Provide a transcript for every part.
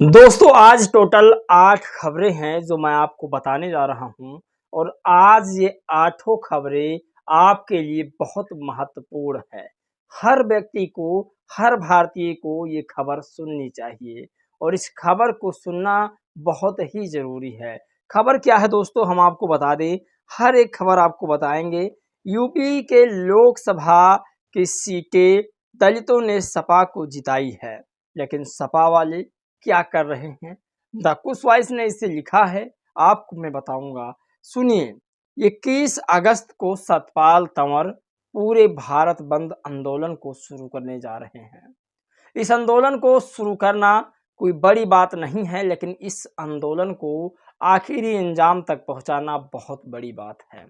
दोस्तों आज टोटल 8 खबरें हैं जो मैं आपको बताने जा रहा हूं और आज ये आठों खबरें आपके लिए बहुत महत्वपूर्ण है। हर व्यक्ति को, हर भारतीय को ये खबर सुननी चाहिए और इस खबर को सुनना बहुत ही ज़रूरी है। खबर क्या है दोस्तों, हम आपको बता दें, हर एक खबर आपको बताएंगे। यूपी के लोकसभा की सीटें दलितों ने सपा को जिताई है, लेकिन सपा वाले क्या कर रहे हैं। द कुशवाइस ने इसे लिखा है, आपको मैं बताऊंगा। सुनिए, 21 अगस्त को सतपाल तंवर पूरे भारत बंद आंदोलन को शुरू करने जा रहे हैं। इस आंदोलन को शुरू करना कोई बड़ी बात नहीं है, लेकिन इस आंदोलन को आखिरी अंजाम तक पहुंचाना बहुत बड़ी बात है।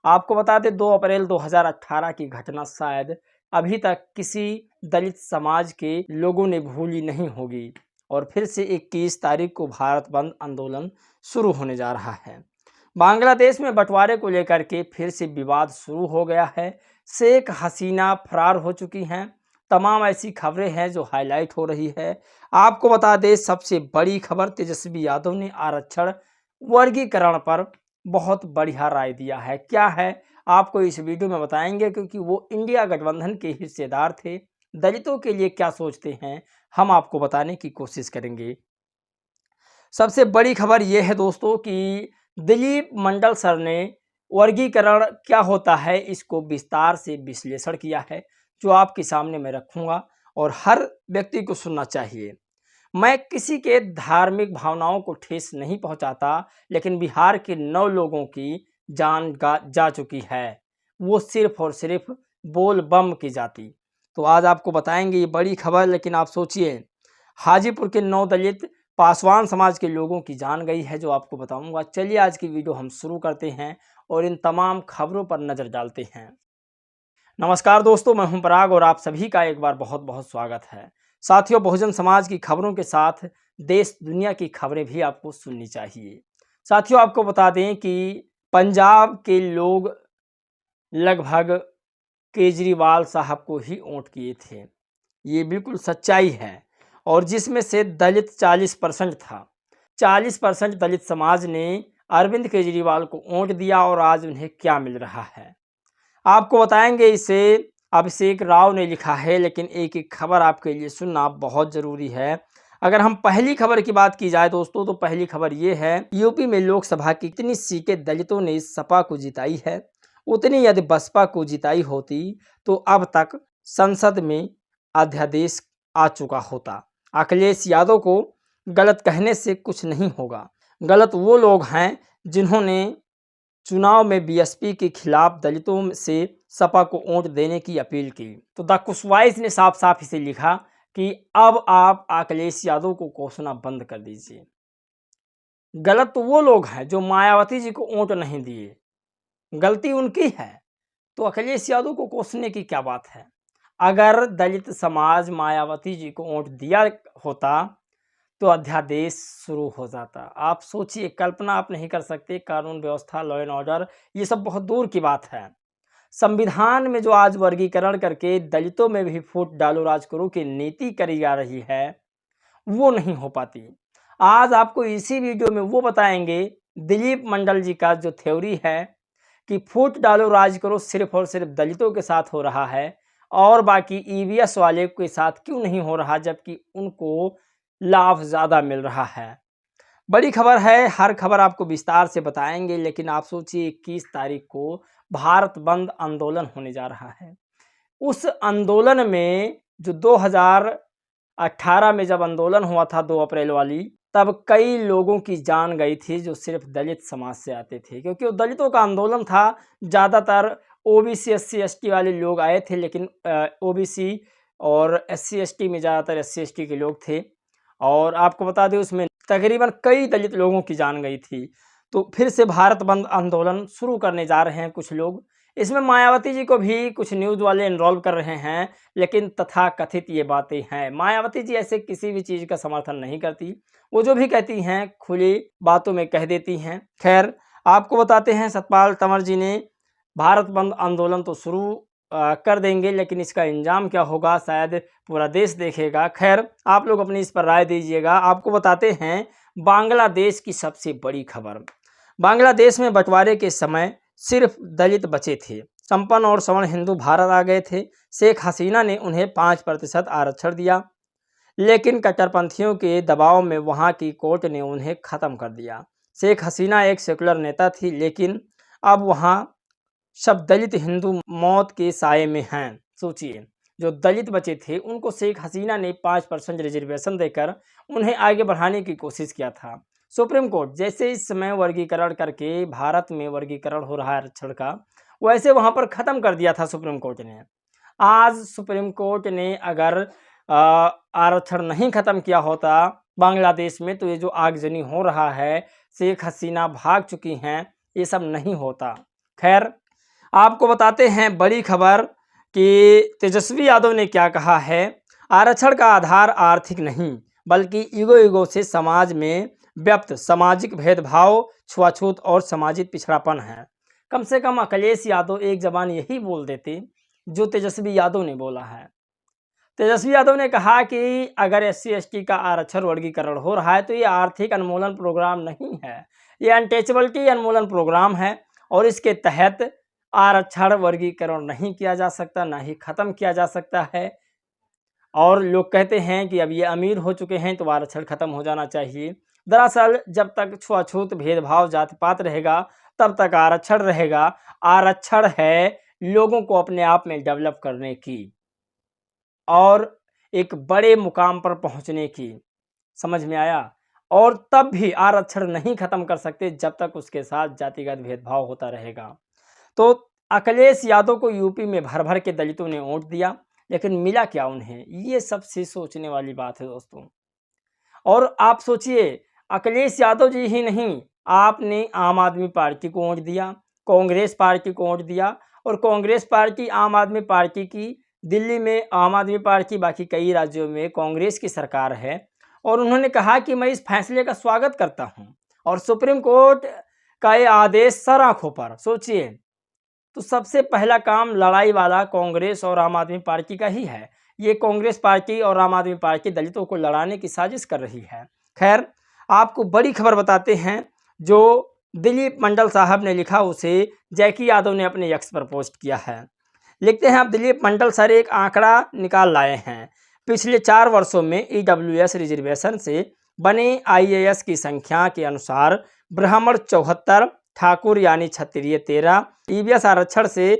आपको बता दें, 2 अप्रैल 2018 की घटना शायद अभी तक किसी दलित समाज के लोगों ने भूली नहीं होगी और फिर से 21 तारीख को भारत बंद आंदोलन शुरू होने जा रहा है। बांग्लादेश में बंटवारे को लेकर के फिर से विवाद शुरू हो गया है। शेख हसीना फरार हो चुकी हैं। तमाम ऐसी खबरें हैं जो हाईलाइट हो रही है। आपको बता दें, सबसे बड़ी खबर, तेजस्वी यादव ने आरक्षण वर्गीकरण पर बहुत बढ़िया राय दिया है। क्या है आपको इस वीडियो में बताएंगे, क्योंकि वो इंडिया गठबंधन के हिस्सेदार थे। दलितों के लिए क्या सोचते हैं हम आपको बताने की कोशिश करेंगे। सबसे बड़ी खबर यह है दोस्तों कि दिलीप मंडल सर ने वर्गीकरण क्या होता है इसको विस्तार से विश्लेषण किया है, जो आपके सामने मैं रखूंगा और हर व्यक्ति को सुनना चाहिए। मैं किसी के धार्मिक भावनाओं को ठेस नहीं पहुंचाता, लेकिन बिहार के 9 लोगों की जान जा चुकी है, वो सिर्फ और सिर्फ बोल बम की जाति। तो आज आपको बताएंगे ये बड़ी खबर, लेकिन आप सोचिए, हाजीपुर के 9 दलित पासवान समाज के लोगों की जान गई है, जो आपको बताऊंगा। चलिए आज की वीडियो हम शुरू करते हैं और इन तमाम खबरों पर नजर डालते हैं। नमस्कार दोस्तों, मैं हूं पराग और आप सभी का एक बार बहुत बहुत स्वागत है। साथियों, बहुजन समाज की खबरों के साथ देश दुनिया की खबरें भी आपको सुननी चाहिए। साथियों, आपको बता दें कि पंजाब के लोग लगभग केजरीवाल साहब को ही वोट किए थे, ये बिल्कुल सच्चाई है। और जिसमें से दलित 40% था। 40% दलित समाज ने अरविंद केजरीवाल को वोट दिया और आज उन्हें क्या मिल रहा है आपको बताएंगे। इसे अभिषेक राव ने लिखा है, लेकिन एक एक खबर आपके लिए सुनना बहुत ज़रूरी है। अगर हम पहली खबर की बात की जाए दोस्तों, तो पहली खबर ये है, यूपी में लोकसभा की कितनी सीटें दलितों ने सपा को जिताई है, उतनी यदि बसपा को जिताई होती तो अब तक संसद में अध्यादेश आ चुका होता। अखिलेश यादव को गलत कहने से कुछ नहीं होगा। गलत वो लोग हैं जिन्होंने चुनाव में बीएसपी के खिलाफ दलितों से सपा को वोट देने की अपील की। तो द कुशवाइस ने साफ साफ इसे लिखा कि अब आप अखिलेश यादव को कोसना बंद कर दीजिए। गलत तो वो लोग हैं जो मायावती जी को वोट नहीं दिए, गलती उनकी है, तो अखिलेश यादव को कोसने की क्या बात है। अगर दलित समाज मायावती जी को वोट दिया होता तो अध्यादेश शुरू हो जाता। आप सोचिए, कल्पना आप नहीं कर सकते। कानून व्यवस्था, लॉ एंड ऑर्डर, ये सब बहुत दूर की बात है। संविधान में जो आज वर्गीकरण करके दलितों में भी फूट डालो राज करो की नीति करी जा रही है, वो नहीं हो पाती। आज आपको इसी वीडियो में वो बताएंगे, दिलीप मंडल जी का जो थ्योरी है कि फूट डालो राज करो सिर्फ और सिर्फ दलितों के साथ हो रहा है और बाकी ईवीएस वाले के साथ क्यों नहीं हो रहा, जबकि उनको लाभ ज़्यादा मिल रहा है। बड़ी खबर है, हर खबर आपको विस्तार से बताएंगे। लेकिन आप सोचिए, 21 तारीख को भारत बंद आंदोलन होने जा रहा है। उस आंदोलन में जो 2018 में जब आंदोलन हुआ था 2 अप्रैल वाली, तब कई लोगों की जान गई थी जो सिर्फ दलित समाज से आते थे, क्योंकि वो दलितों का आंदोलन था। ज़्यादातर ओबीसी एससी एसटी वाले लोग आए थे, लेकिन ओबीसी और एससी एसटी में ज़्यादातर एससी एसटी के लोग थे। और आपको बता दें, उसमें तकरीबन कई दलित लोगों की जान गई थी। तो फिर से भारत बंद आंदोलन शुरू करने जा रहे हैं कुछ लोग। इसमें मायावती जी को भी कुछ न्यूज़ वाले इन्वॉल्व कर रहे हैं, लेकिन तथाकथित ये बातें हैं। मायावती जी ऐसे किसी भी चीज़ का समर्थन नहीं करती, वो जो भी कहती हैं खुली बातों में कह देती हैं। खैर, आपको बताते हैं, सतपाल तंवर जी ने भारत बंद आंदोलन तो शुरू कर देंगे, लेकिन इसका इंजाम क्या होगा शायद पूरा देश देखेगा। खैर, आप लोग अपनी इस पर राय दीजिएगा। आपको बताते हैं बांग्लादेश की सबसे बड़ी खबर। बांग्लादेश में बंटवारे के समय सिर्फ दलित बचे थे। संपन्न और सवर्ण हिंदू भारत आ गए थे। शेख हसीना ने उन्हें 5% आरक्षण दिया, लेकिन कट्टरपंथियों के दबाव में वहां की कोर्ट ने उन्हें ख़त्म कर दिया। शेख हसीना एक सेकुलर नेता थी, लेकिन अब वहां सब दलित हिंदू मौत के साए में हैं। सोचिए, जो दलित बचे थे उनको शेख हसीना ने 5% रिजर्वेशन देकर उन्हें आगे बढ़ाने की कोशिश किया था। सुप्रीम कोर्ट जैसे इस समय वर्गीकरण करके भारत में वर्गीकरण हो रहा है आरक्षण का, वैसे वहां पर ख़त्म कर दिया था सुप्रीम कोर्ट ने। आज सुप्रीम कोर्ट ने अगर आरक्षण नहीं ख़त्म किया होता बांग्लादेश में, तो ये जो आगजनी हो रहा है, शेख हसीना भाग चुकी हैं, ये सब नहीं होता। खैर, आपको बताते हैं बड़ी खबर कि तेजस्वी यादव ने क्या कहा है। आरक्षण का आधार आर्थिक नहीं, बल्कि ईगो से समाज में व्याप्त सामाजिक भेदभाव, छुआछूत और सामाजिक पिछड़ापन है। कम से कम अखिलेश यादव एक जबान यही बोल देते जो तेजस्वी यादव ने बोला है। तेजस्वी यादव ने कहा कि अगर SC/ST का आरक्षण वर्गीकरण हो रहा है तो ये आर्थिक उन्मूलन प्रोग्राम नहीं है, ये अनटचेबिलिटी उन्मूलन प्रोग्राम है, और इसके तहत आरक्षण वर्गीकरण नहीं किया जा सकता, ना ही ख़त्म किया जा सकता है। और लोग कहते हैं कि अब ये अमीर हो चुके हैं तो आरक्षण ख़त्म हो जाना चाहिए। दरअसल जब तक छुआछूत भेदभाव जाति पात रहेगा तब तक आरक्षण रहेगा। आरक्षण है लोगों को अपने आप में डेवलप करने की और एक बड़े मुकाम पर पहुंचने की। समझ में आया? और तब भी आरक्षण नहीं ख़त्म कर सकते जब तक उसके साथ जातिगत भेदभाव होता रहेगा। तो अखिलेश यादव को यूपी में भर भर के दलितों ने वोट दिया, लेकिन मिला क्या उन्हें? ये सबसे सोचने वाली बात है दोस्तों। और आप सोचिए, अखिलेश यादव जी ही नहीं, आपने आम आदमी पार्टी को वोट दिया, कांग्रेस पार्टी को वोट दिया, और कांग्रेस पार्टी आम आदमी पार्टी की, दिल्ली में आम आदमी पार्टी, बाकी कई राज्यों में कांग्रेस की सरकार है। और उन्होंने कहा कि मैं इस फैसले का स्वागत करता हूं, और सुप्रीम कोर्ट का ये आदेश सर आंखों पर। सोचिए, तो सबसे पहला काम लड़ाई वाला कांग्रेस और आम आदमी पार्टी का ही है। ये कांग्रेस पार्टी और आम आदमी पार्टी दलितों को लड़ाने की साजिश कर रही है। खैर, आपको बड़ी खबर बताते हैं जो दिलीप मंडल साहब ने लिखा, उसे जैकी यादव ने अपने एक्स पर पोस्ट किया है। लिखते हैं, अब दिलीप मंडल सर एक आंकड़ा निकाल लाए हैं। पिछले 4 वर्षों में EWS रिजर्वेशन से बने IAS की संख्या के अनुसार ब्राह्मण 74, ठाकुर यानी क्षत्रिय 13, EBS आरक्षण से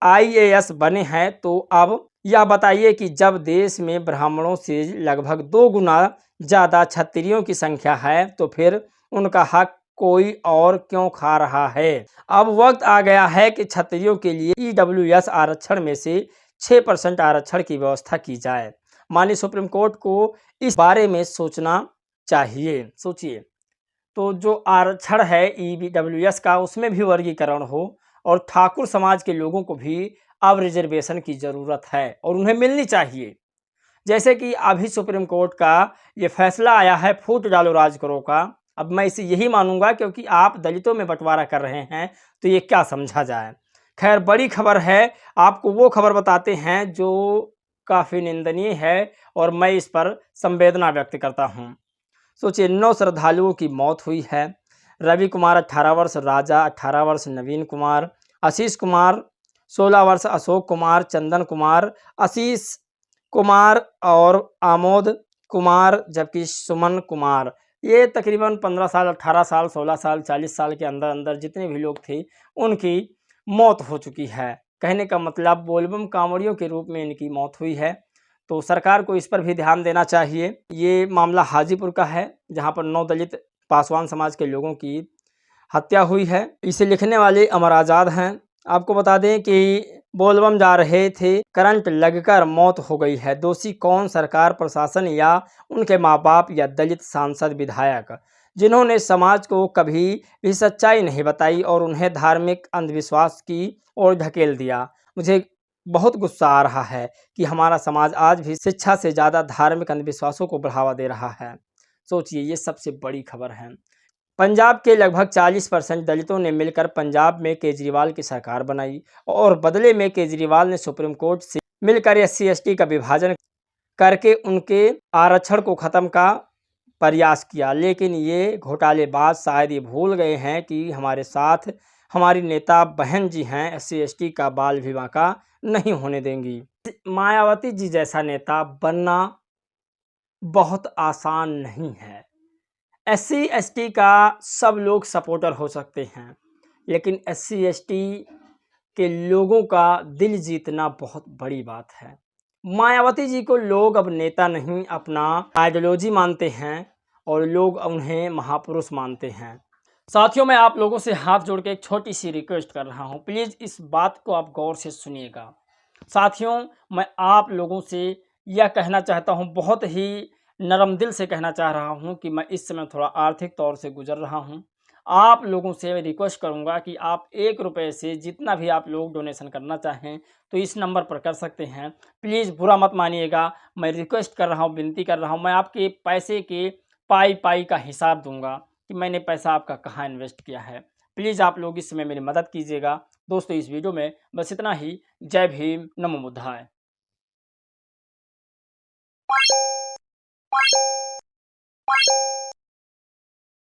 IAS बने हैं। तो अब यह बताइए कि जब देश में ब्राह्मणों से लगभग 2 गुना ज़्यादा क्षत्रियों की संख्या है, तो फिर उनका हक कोई और क्यों खा रहा है? अब वक्त आ गया है कि क्षत्रियों के लिए EWS आरक्षण में से 6% आरक्षण की व्यवस्था की जाए। माननीय सुप्रीम कोर्ट को इस बारे में सोचना चाहिए। सोचिए, तो जो आरक्षण है EWS का, उसमें भी वर्गीकरण हो, और ठाकुर समाज के लोगों को भी अब रिजर्वेशन की ज़रूरत है और उन्हें मिलनी चाहिए। जैसे कि अभी सुप्रीम कोर्ट का ये फैसला आया है, फूट डालो राज करो का। अब मैं इसे यही मानूंगा, क्योंकि आप दलितों में बंटवारा कर रहे हैं, तो ये क्या समझा जाए। खैर, बड़ी खबर है। आपको वो खबर बताते हैं जो काफ़ी निंदनीय है, और मैं इस पर संवेदना व्यक्त करता हूँ। सोचिए, 9 श्रद्धालुओं की मौत हुई है। रवि कुमार 18 वर्ष, राजा 18 वर्ष, नवीन कुमार, आशीष कुमार 16 वर्ष, अशोक कुमार, चंदन कुमार, आशीष कुमार और आमोद कुमार, जबकि सुमन कुमार, ये तकरीबन 15 साल, 18 साल, 16 साल, 40 साल के अंदर अंदर जितने भी लोग थे, उनकी मौत हो चुकी है। कहने का मतलब, बोलबम कांवड़ियों के रूप में इनकी मौत हुई है। तो सरकार को इस पर भी ध्यान देना चाहिए। ये मामला हाजीपुर का है, जहां पर 9 दलित पासवान समाज के लोगों की हत्या हुई है। इसे लिखने वाले अमर आज़ाद हैं। आपको बता दें कि बोलबम जा रहे थे, करंट लगकर मौत हो गई है। दोषी कौन? सरकार, प्रशासन, या उनके माँ बाप, या दलित सांसद विधायक, जिन्होंने समाज को कभी भी सच्चाई नहीं बताई और उन्हें धार्मिक अंधविश्वास की ओर ढकेल दिया। मुझे बहुत गुस्सा आ रहा है कि हमारा समाज आज भी शिक्षा से ज़्यादा धार्मिक अंधविश्वासों को बढ़ावा दे रहा है। सोचिए, ये सबसे बड़ी खबर है। पंजाब के लगभग 40% दलितों ने मिलकर पंजाब में केजरीवाल की सरकार बनाई और बदले में केजरीवाल ने सुप्रीम कोर्ट से मिलकर SC/ST का विभाजन करके उनके आरक्षण को ख़त्म का प्रयास किया। लेकिन ये घोटालेबाज शायद ये भूल गए हैं कि हमारे साथ हमारी नेता बहन जी हैं, SC/ST का बाल विवाह का नहीं होने देंगी। मायावती जी जैसा नेता बनना बहुत आसान नहीं है। SC/ST का सब लोग सपोर्टर हो सकते हैं, लेकिन SC/ST के लोगों का दिल जीतना बहुत बड़ी बात है। मायावती जी को लोग अब नेता नहीं, अपना आइडियोलॉजी मानते हैं और लोग उन्हें महापुरुष मानते हैं। साथियों, मैं आप लोगों से हाथ जोड़ के एक छोटी सी रिक्वेस्ट कर रहा हूं, प्लीज़ इस बात को आप गौर से सुनिएगा। साथियों, मैं आप लोगों से यह कहना चाहता हूं, बहुत ही नरम दिल से कहना चाह रहा हूं कि मैं इस समय थोड़ा आर्थिक तौर से गुजर रहा हूं। आप लोगों से रिक्वेस्ट करूंगा कि आप 1 रुपये से जितना भी आप लोग डोनेशन करना चाहें तो इस नंबर पर कर सकते हैं। प्लीज़ बुरा मत मानिएगा, मैं रिक्वेस्ट कर रहा हूं, विनती कर रहा हूं। मैं आपके पैसे के पाई का हिसाब दूंगा कि मैंने पैसा आपका कहाँ इन्वेस्ट किया है। प्लीज़ आप लोग इस समय मेरी मदद कीजिएगा। दोस्तों, इस वीडियो में बस इतना ही। जय भीम, नमो बुद्धाय।